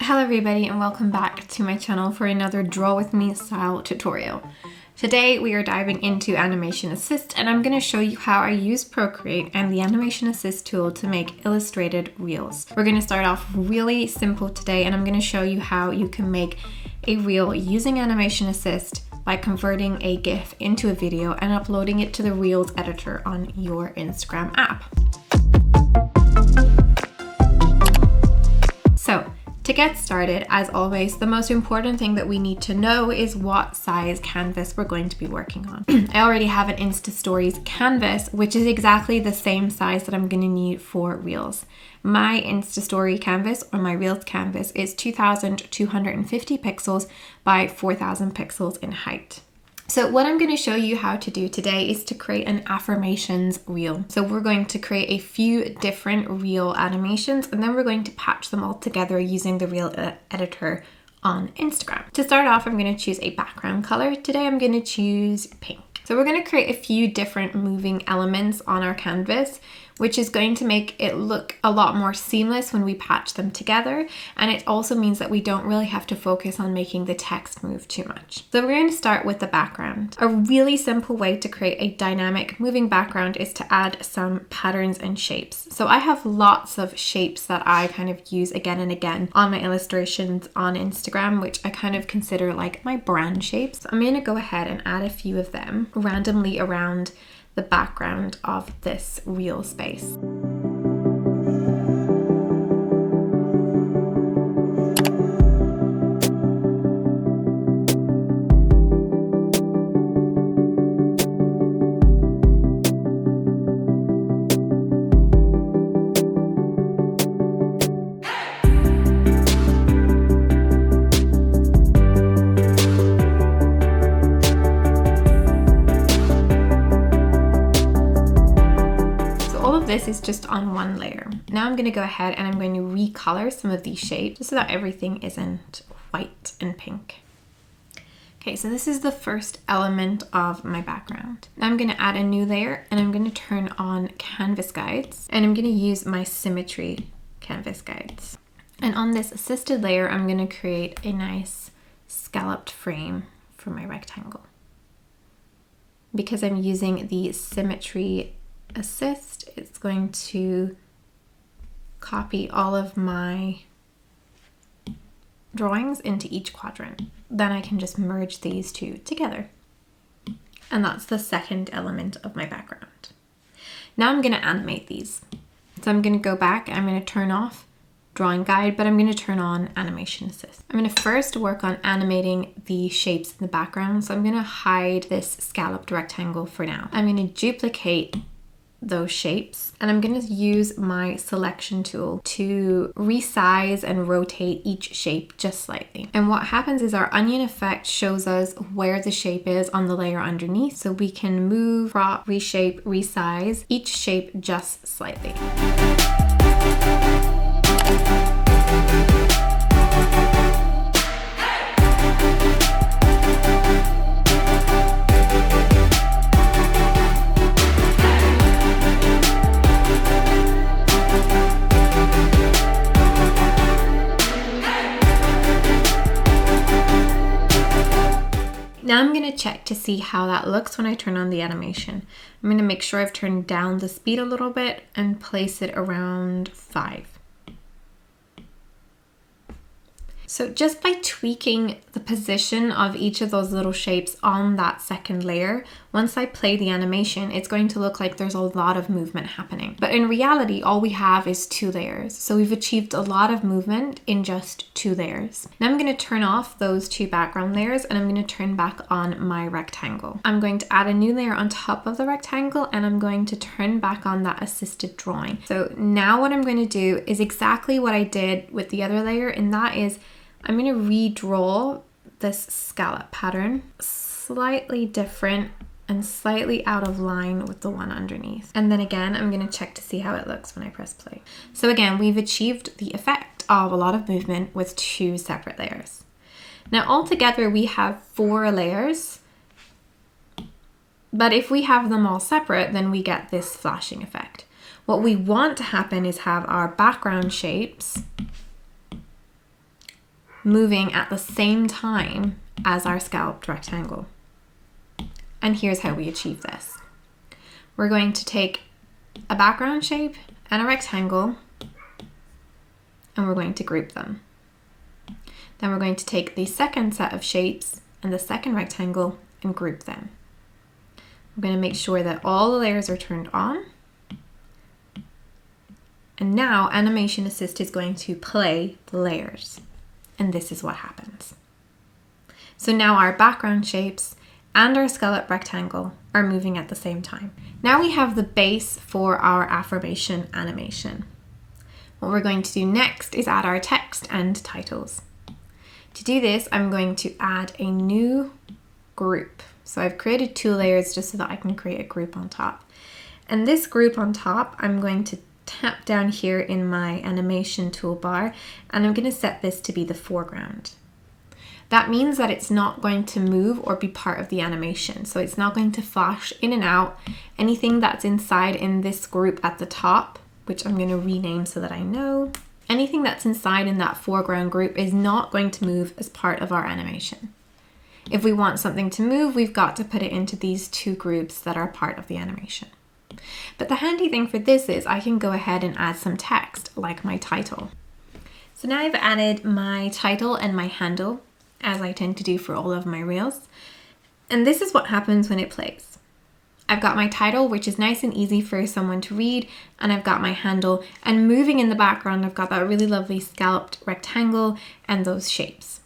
Hello everybody and welcome back to my channel for another Draw With Me style tutorial. Today we are diving into Animation Assist and I'm going to show you how I use Procreate and the Animation Assist tool to make illustrated reels. We're going to start off really simple today and I'm going to show you how you can make a reel using Animation Assist by converting a GIF into a video and uploading it to the Reels editor on your Instagram app. So, to get started, as always, the most important thing that we need to know is what size canvas we're going to be working on. I already have an Insta Stories canvas, which is exactly the same size that I'm going to need for Reels. My Insta Story canvas, or my Reels canvas, is 2250 pixels by 4000 pixels in height. So what I'm going to show you how to do today is to create an affirmations reel. So we're going to create a few different reel animations and then we're going to patch them all together using the reel editor on Instagram. To start off, I'm going to choose a background color. Today I'm going to choose pink. So we're going to create a few different moving elements on our canvas, which is going to make it look a lot more seamless when we patch them together. And it also means that we don't really have to focus on making the text move too much. So we're going to start with the background. A really simple way to create a dynamic moving background is to add some patterns and shapes. So I have lots of shapes that I kind of use again and again on my illustrations on Instagram, which I kind of consider like my brand shapes. So I'm going to go ahead and add a few of them randomly around the background of this reel space. This is just on one layer. Now I'm going to go ahead and I'm going to recolor some of these shapes just so that everything isn't white and pink. Okay, so this is the first element of my background. Now I'm going to add a new layer and I'm going to turn on canvas guides and I'm going to use my symmetry canvas guides. And on this assisted layer, I'm going to create a nice scalloped frame for my rectangle. Because I'm using the symmetry assist, it's going to copy all of my drawings into each quadrant. Then I can just merge these two together. And that's the second element of my background. Now I'm going to animate these. So I'm going to go back and I'm going to turn off drawing guide, but I'm going to turn on animation assist. I'm going to first work on animating the shapes in the background. So I'm going to hide this scalloped rectangle for now. I'm going to duplicate those shapes and I'm going to use my selection tool to resize and rotate each shape just slightly. And what happens is our onion effect shows us where the shape is on the layer underneath, so we can move, crop, reshape, resize each shape just slightly. Now I'm going to check to see how that looks when I turn on the animation. I'm going to make sure I've turned down the speed a little bit and place it around 5. So just by tweaking the position of each of those little shapes on that second layer, once I play the animation, it's going to look like there's a lot of movement happening. But in reality, all we have is 2 layers. So we've achieved a lot of movement in just 2 layers. Now I'm going to turn off those 2 background layers and I'm going to turn back on my rectangle. I'm going to add a new layer on top of the rectangle and I'm going to turn back on that assisted drawing. So now what I'm going to do is exactly what I did with the other layer, and that is I'm going to redraw this scallop pattern slightly different and slightly out of line with the one underneath. And then again, I'm going to check to see how it looks when I press play. So again, we've achieved the effect of a lot of movement with 2 separate layers. Now altogether we have 4 layers, but if we have them all separate, then we get this flashing effect. What we want to happen is have our background shapes moving at the same time as our scalloped rectangle. And here's how we achieve this. We're going to take a background shape and a rectangle, and we're going to group them. Then we're going to take the second set of shapes and the second rectangle and group them. We're going to make sure that all the layers are turned on. And now Animation Assist is going to play the layers. And this is what happens. So now our background shapes and our scallop rectangle are moving at the same time. Now we have the base for our affirmation animation. What we're going to do next is add our text and titles. To do this, I'm going to add a new group. So I've created 2 layers just so that I can create a group on top. And this group on top, I'm going to tap down here in my animation toolbar, and I'm going to set this to be the foreground. That means that it's not going to move or be part of the animation. So it's not going to flash in and out. Anything that's inside in this group at the top, which I'm going to rename so that I know, anything that's inside in that foreground group is not going to move as part of our animation. If we want something to move, we've got to put it into these 2 groups that are part of the animation. But the handy thing for this is I can go ahead and add some text, like my title. So now I've added my title and my handle, as I tend to do for all of my reels. And this is what happens when it plays. I've got my title, which is nice and easy for someone to read, and I've got my handle, and moving in the background, I've got that really lovely scalloped rectangle and those shapes.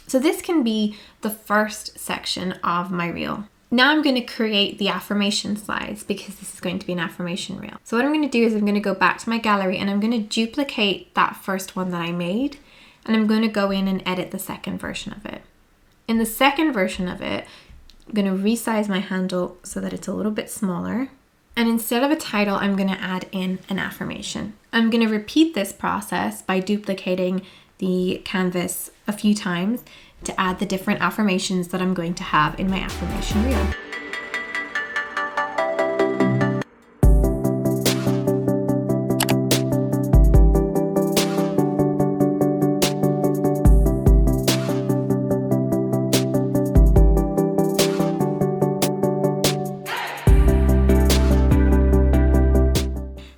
So this can be the first section of my reel. Now I'm going to create the affirmation slides because this is going to be an affirmation reel. So what I'm going to do is I'm going to go back to my gallery and I'm going to duplicate that first one that I made, and I'm going to go in and edit the second version of it. In the second version of it, I'm going to resize my handle so that it's a little bit smaller. And instead of a title, I'm going to add in an affirmation. I'm going to repeat this process by duplicating the canvas a few times to add the different affirmations that I'm going to have in my affirmation reel.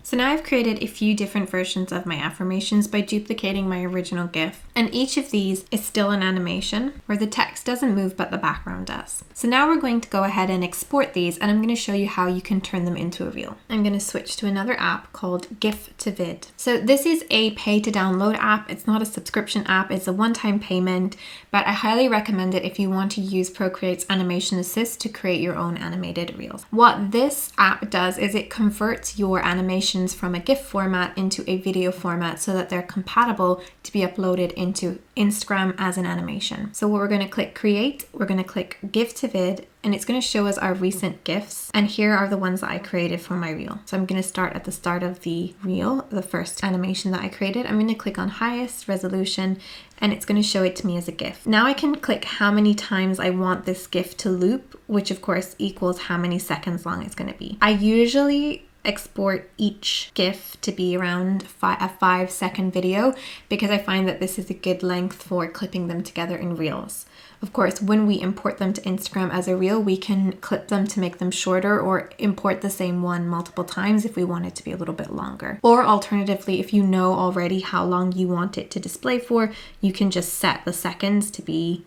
So now I've created a few different versions of my affirmations by duplicating my original GIF, and each of these is still an animation where the text doesn't move but the background does. So now we're going to go ahead and export these, and I'm going to show you how you can turn them into a reel. I'm going to switch to another app called GIF to Vid. So this is a pay to download app. It's not a subscription app, it's a one-time payment, but I highly recommend it if you want to use Procreate's Animation Assist to create your own animated reels. What this app does is it converts your animations from a GIF format into a video format so that they're compatible to be uploaded into Instagram as an animation. So we're going to click create, we're going to click GIF to Vid, and it's going to show us our recent GIFs. And here are the ones that I created for my reel. So I'm going to start at the start of the reel, the first animation that I created. I'm going to click on highest resolution, and it's going to show it to me as a GIF. Now I can click how many times I want this GIF to loop, which of course equals how many seconds long it's going to be. I usually export each GIF to be around a 5-second video because I find that this is a good length for clipping them together in reels. Of course, when we import them to Instagram as a reel, we can clip them to make them shorter or import the same one multiple times if we want it to be a little bit longer. Or alternatively, if you know already how long you want it to display for, you can just set the seconds to be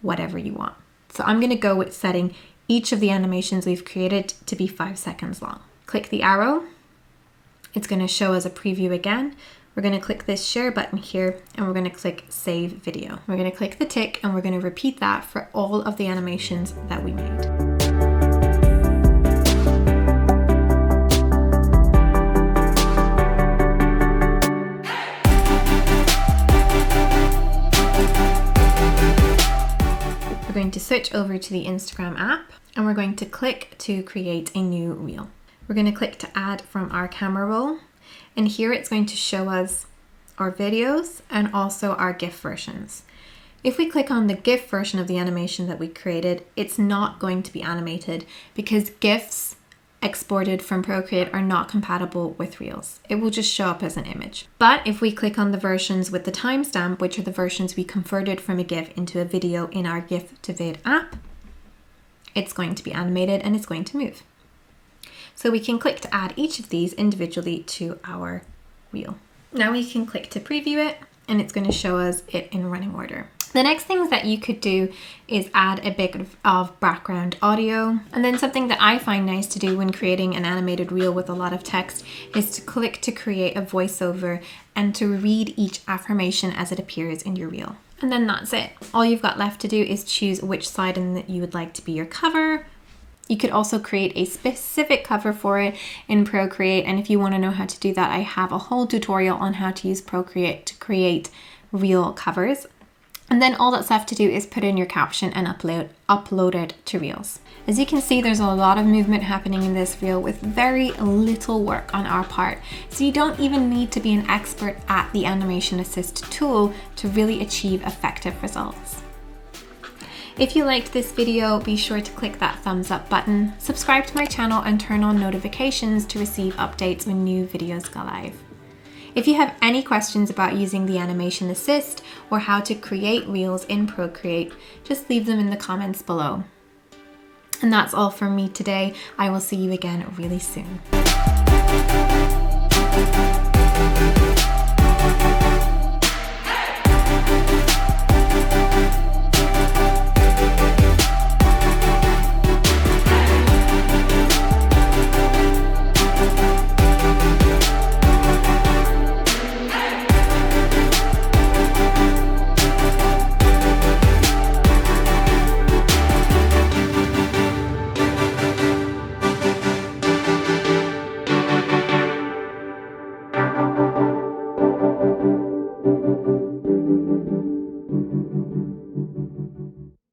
whatever you want. So I'm going to go with setting each of the animations we've created to be 5 seconds long. Click the arrow. It's going to show us a preview again. We're going to click this share button here, and we're going to click save video. We're going to click the tick, and we're going to repeat that for all of the animations that we made. We're going to switch over to the Instagram app, and we're going to click to create a new reel. We're going to click to add from our camera roll, and here it's going to show us our videos and also our GIF versions. If we click on the GIF version of the animation that we created, it's not going to be animated because GIFs exported from Procreate are not compatible with Reels. It will just show up as an image. But if we click on the versions with the timestamp, which are the versions we converted from a GIF into a video in our GIF to Vid app, it's going to be animated and it's going to move. So we can click to add each of these individually to our reel. Now we can click to preview it and it's going to show us it in running order. The next things that you could do is add a bit of background audio. And then something that I find nice to do when creating an animated reel with a lot of text is to click to create a voiceover and to read each affirmation as it appears in your reel. And then that's it. All you've got left to do is choose which side that you would like to be your cover. You could also create a specific cover for it in Procreate. And if you want to know how to do that, I have a whole tutorial on how to use Procreate to create reel covers. And then all that's left to do is put in your caption and upload it to Reels. As you can see, there's a lot of movement happening in this reel with very little work on our part. So you don't even need to be an expert at the Animation Assist tool to really achieve effective results. If you liked this video, be sure to click that thumbs up button, subscribe to my channel and turn on notifications to receive updates when new videos go live. If you have any questions about using the Animation Assist or how to create reels in Procreate, just leave them in the comments below. And that's all from me today. I will see you again really soon.